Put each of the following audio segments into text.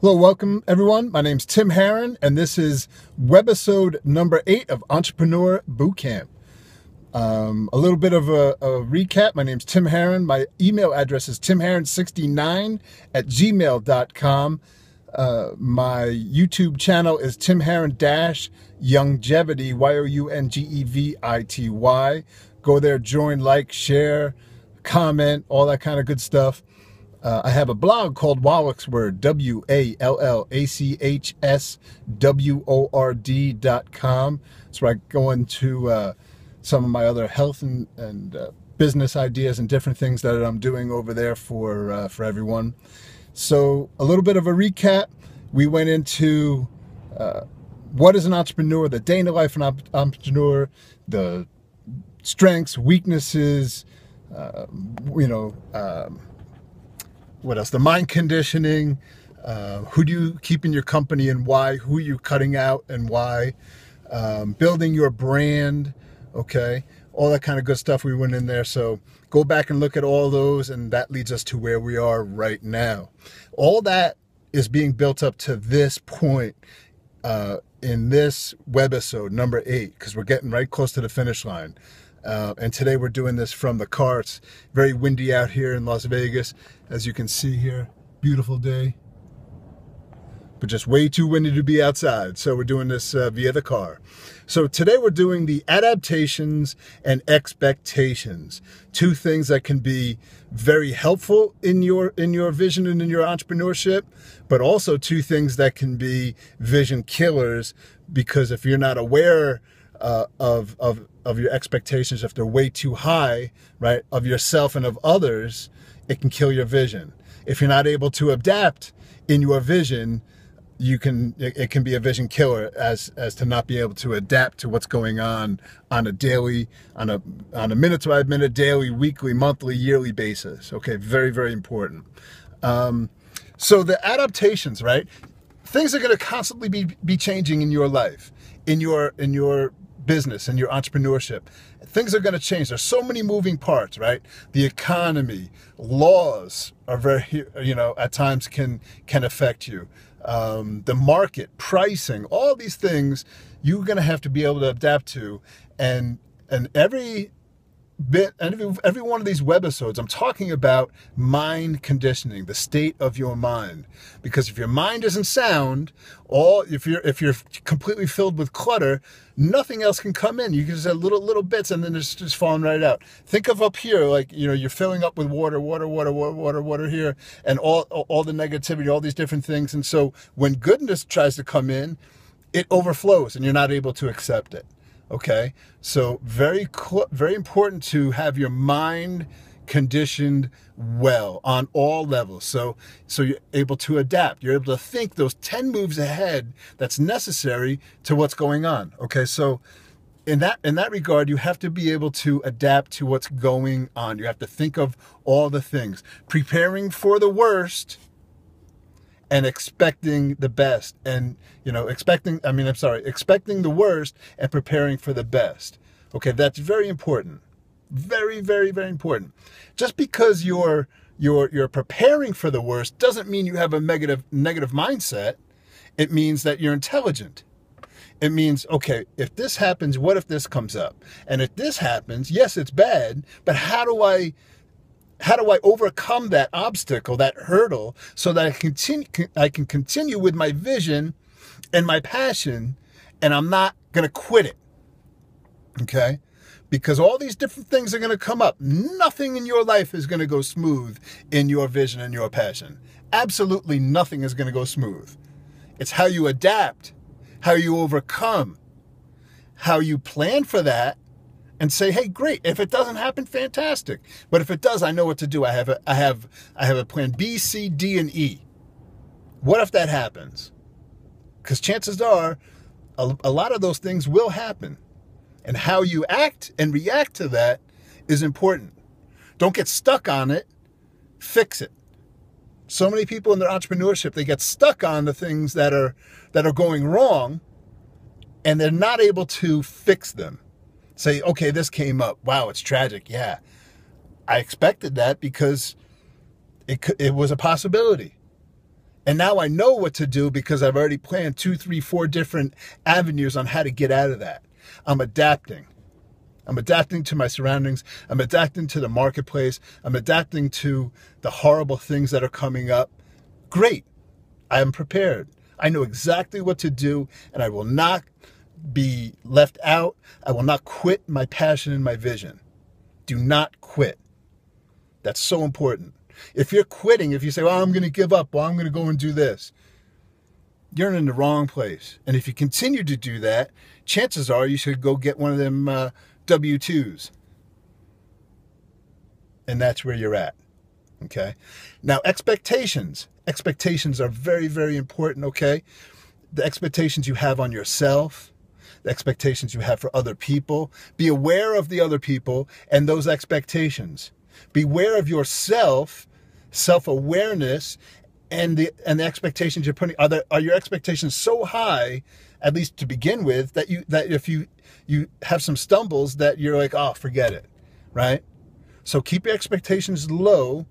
Hello, welcome everyone. My name's Tim Herron, and this is Webisode number 8 of Entrepreneur Bootcamp. A little bit of a recap. My name's Tim Herron. My email address is timherron69@gmail.com. My YouTube channel is Tim Herron Youngevity, YOUNGEVITY. Go there, join, like, share, comment, all that kind of good stuff. I have a blog called Wallachsword, WALLACHSWORD.com. It's where I go into some of my other health and business ideas and different things that I'm doing over there for everyone. So a little bit of a recap. We went into what is an entrepreneur, the day in the life of an entrepreneur, the strengths, weaknesses, what else? The mind conditioning, who do you keep in your company and why, who you cutting out and why, building your brand, okay? All that kind of good stuff we went in there. So go back and look at all those, and that leads us to where we are right now. All that is being built up to this point in this webisode, number 8, because we're getting right close to the finish line. And today we're doing this from the car. It's very windy out here in Las Vegas, as you can see here. Beautiful day, but just way too windy to be outside. So we're doing this via the car. So today we're doing the adaptations and expectations. Two things that can be very helpful in your vision and in your entrepreneurship, but also two things that can be vision killers, because if you're not aware of your expectations, if they're way too high, right, of yourself and of others, it can kill your vision. If you're not able to adapt in your vision, it can be a vision killer as to not be able to adapt to what's going on a daily, on a minute by minute, daily, weekly, monthly, yearly basis. Okay, very, very important. So the adaptations, right? Things are going to constantly be changing in your life, in your business and your entrepreneurship. Things are going to change. There's so many moving parts, right? The economy, laws are very, at times can affect you. The market, pricing, all these things you're going to have to be able to adapt to. And every one of these webisodes, I'm talking about mind conditioning, the state of your mind. Because if your mind isn't sound, if you're completely filled with clutter, nothing else can come in. You can just have little bits, and then it's just falling right out. Think of up here, like you're filling up with water here, and all the negativity, all these different things. And so when goodness tries to come in, it overflows, and you're not able to accept it. Okay, so very important to have your mind conditioned well on all levels. So you're able to adapt. You're able to think those 10 moves ahead that's necessary to what's going on. Okay, so in that regard, you have to be able to adapt to what's going on. You have to think of all the things, preparing for the worst and expecting the best, and expecting the worst and preparing for the best. Okay, that's very important. Very, very, very important. Just because you're preparing for the worst doesn't mean you have a negative mindset. It means that you're intelligent. It means, okay, if this happens, what if this comes up? And if this happens, yes, it's bad, but how do I overcome that obstacle, that hurdle, so that I can continue with my vision and my passion, and I'm not going to quit it, okay? Because all these different things are going to come up. Nothing in your life is going to go smooth in your vision and your passion. Absolutely nothing is going to go smooth. It's how you adapt, how you overcome, how you plan for that, and say, hey, great. If it doesn't happen, fantastic. But if it does, I know what to do. I have a plan B, C, D, and E. What if that happens? Because chances are, a lot of those things will happen. And how you act and react to that is important. Don't get stuck on it. Fix it. So many people in their entrepreneurship, they get stuck on the things that are going wrong, and they're not able to fix them. Say, okay, this came up. Wow, it's tragic. Yeah, I expected that because it was a possibility. And now I know what to do because I've already planned 2, 3, 4 different avenues on how to get out of that. I'm adapting. I'm adapting to my surroundings. I'm adapting to the marketplace. I'm adapting to the horrible things that are coming up. Great. I am prepared. I know exactly what to do, and I will not be left out. I will not quit my passion and my vision. Do not quit. That's so important. If you're quitting, if you say, well, I'm going to give up, well, I'm going to go and do this, you're in the wrong place. And if you continue to do that, chances are you should go get one of them W-2s. And that's where you're at. Okay. Now, expectations. Expectations are very, very important. Okay. The expectations you have on yourself, the expectations you have for other people. Be aware of the other people and those expectations. Beware of yourself, self-awareness, and the expectations you're putting. Are your expectations so high, at least to begin with, that if you have some stumbles, that you're like, oh, forget it, right? So keep your expectations low.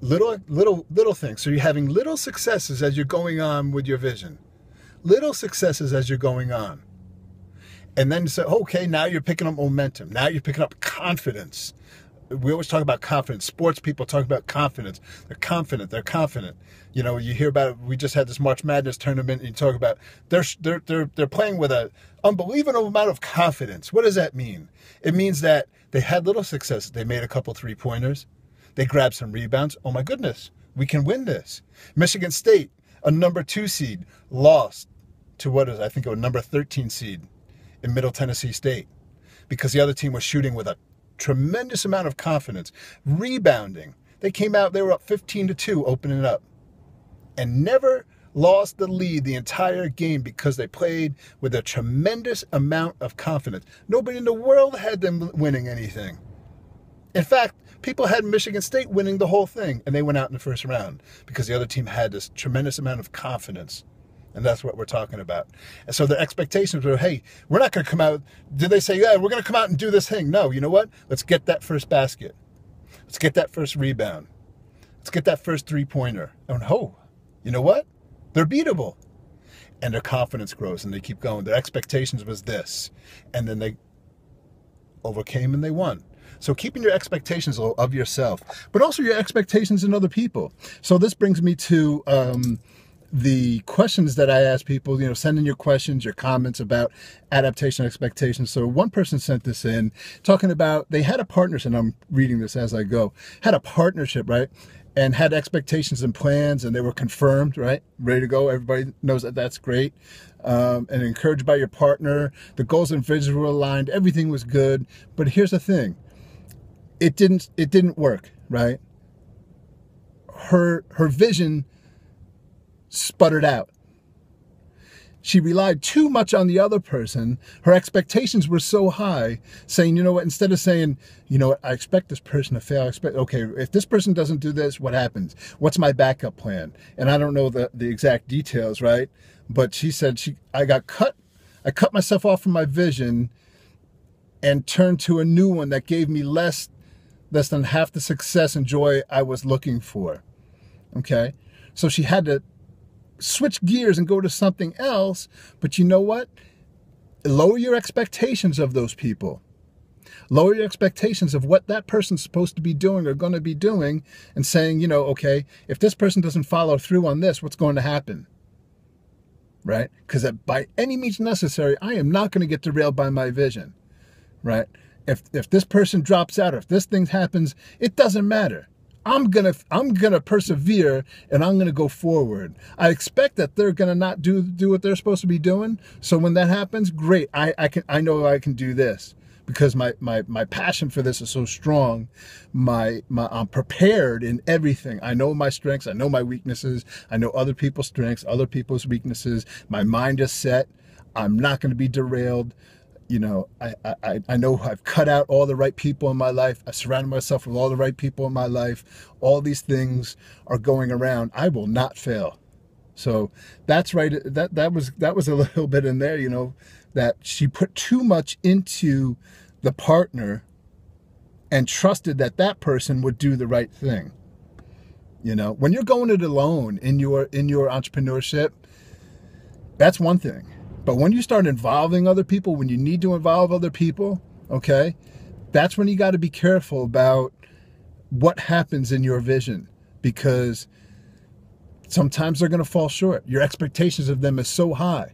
Little things. So you're having little successes as you're going on with your vision. Little successes as you're going on. And then you say, okay, now you're picking up momentum. Now you're picking up confidence. We always talk about confidence. Sports people talk about confidence. They're confident. They're confident. You know, you hear about it. We just had this March Madness tournament, and you talk about they're playing with an unbelievable amount of confidence. What does that mean? It means that they had little successes. They made a couple 3-pointers. They grabbed some rebounds. Oh my goodness, we can win this. Michigan State, a number 2 seed, lost to I think a number 13 seed in Middle Tennessee State, because the other team was shooting with a tremendous amount of confidence, rebounding. They came out, they were up 15-2, opening up, and never lost the lead the entire game because they played with a tremendous amount of confidence. Nobody in the world had them winning anything. In fact, people had Michigan State winning the whole thing, and they went out in the first round because the other team had this tremendous amount of confidence. And that's what we're talking about. And so the expectations were, hey, we're not going to come out. Did they say, yeah, we're going to come out and do this thing? No, you know what? Let's get that first basket. Let's get that first rebound. Let's get that first 3-pointer. And you know what? They're beatable. And their confidence grows and they keep going. Their expectations was this. And then they overcame and they won. So keeping your expectations low of yourself, but also your expectations in other people. So this brings me to the questions that I ask people, send in your questions, your comments about adaptation expectations. So one person sent this in talking about they had a partnership, and I'm reading this as I go, had a partnership, right? And had expectations and plans, and they were confirmed, right? Ready to go. Everybody knows that that's great. And encouraged by your partner. The goals and visions were aligned. Everything was good. But here's the thing. It didn't work, right? Her vision sputtered out. She relied too much on the other person. Her expectations were so high, saying, you know what, instead of saying, you know what, I expect this person to fail. Okay, if this person doesn't do this, what happens? What's my backup plan? And I don't know the exact details, right? But she said I cut myself off from my vision and turned to a new one that gave me less than half the success and joy I was looking for. Okay? So she had to switch gears and go to something else. But you know what? Lower your expectations of those people. Lower your expectations of what that person's supposed to be doing or going to be doing, and saying, okay, if this person doesn't follow through on this, what's going to happen? Right? Because by any means necessary, I am not going to get derailed by my vision. Right? If this person drops out, or if this thing happens, it doesn't matter. I'm gonna persevere, and I'm gonna go forward. I expect that they're gonna not do what they're supposed to be doing. So when that happens, great. I know I can do this because my passion for this is so strong. I'm prepared in everything. I know my strengths. I know my weaknesses. I know other people's strengths, other people's weaknesses. My mind is set. I'm not going to be derailed. I know I've cut out all the right people in my life. I surrounded myself with all the right people in my life. All these things are going around. I will not fail. So that's right. That was a little bit in there, that she put too much into the partner and trusted that person would do the right thing. When you're going it alone in your entrepreneurship, that's one thing. But when you start involving other people, when you need to involve other people, okay, that's when you got to be careful about what happens in your vision, because sometimes they're going to fall short. Your expectations of them is so high.